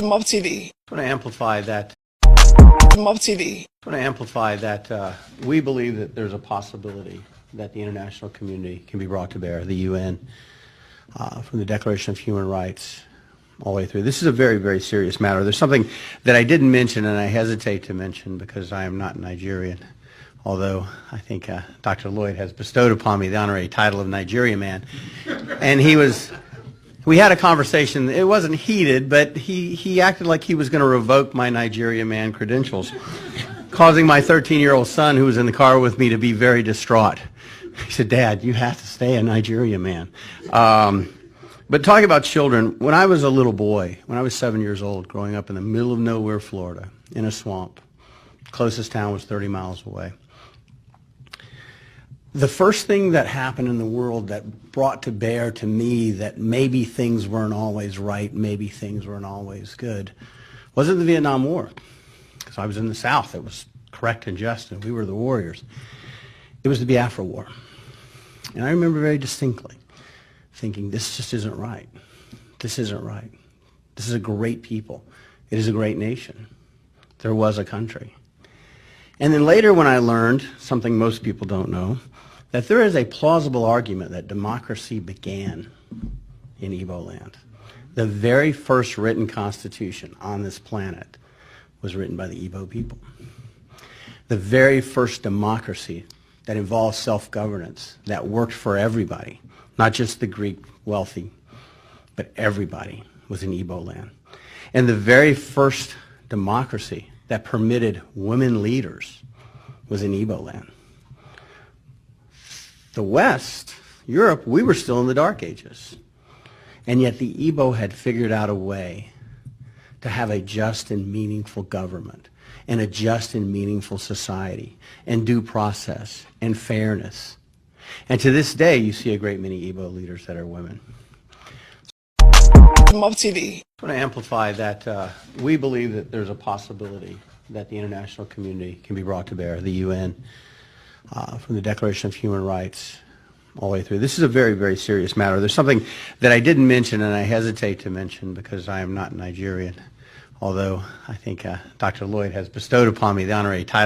Mob TV. I want to amplify that. Mob TV. I want to amplify that we believe that there's a possibility that the international community can be brought to bear, the UN, from the Declaration of Human Rights all the way through. This is a very, very serious matter. There's something that I didn't mention, and I hesitate to mention because I am not Nigerian, although I think Dr. Lloyd has bestowed upon me the honorary title of Nigeria Man. And we had a conversation. It wasn't heated, but he acted like he was going to revoke my Nigeria Man credentials, causing my 13-year-old son, who was in the car with me, to be very distraught. He said, "Dad, you have to stay a Nigeria Man." But talking about children, when I was a little boy, when I was 7 years old, growing up in the middle of nowhere, Florida, in a swamp, closest town was 30 miles away. The first thing that happened in the world that brought to bear to me that maybe things weren't always right, maybe things weren't always good, wasn't the Vietnam War. Because I was in the South. It was correct and just, and we were the warriors. It was the Biafra War. And I remember very distinctly thinking, this just isn't right. This isn't right. This is a great people. It is a great nation. There was a country. And then later when I learned, something most people don't know, that there is a plausible argument that democracy began in Igbo land. The very first written constitution on this planet was written by the Igbo people. The very first democracy that involved self-governance, that worked for everybody, not just the Greek wealthy, but everybody, was in Igbo land. And the very first democracy that permitted women leaders was in Igbo land. The West, Europe, we were still in the Dark Ages. And yet the Igbo had figured out a way to have a just and meaningful government and a just and meaningful society and due process and fairness. And to this day, you see a great many Igbo leaders that are women. Mob TV. I want to amplify that we believe that there's a possibility that the international community can be brought to bear, the UN, from the Declaration of Human Rights all the way through. This is a very, very serious matter. There's something that I didn't mention, and I hesitate to mention because I am not Nigerian, although I think Dr. Lloyd has bestowed upon me the honorary title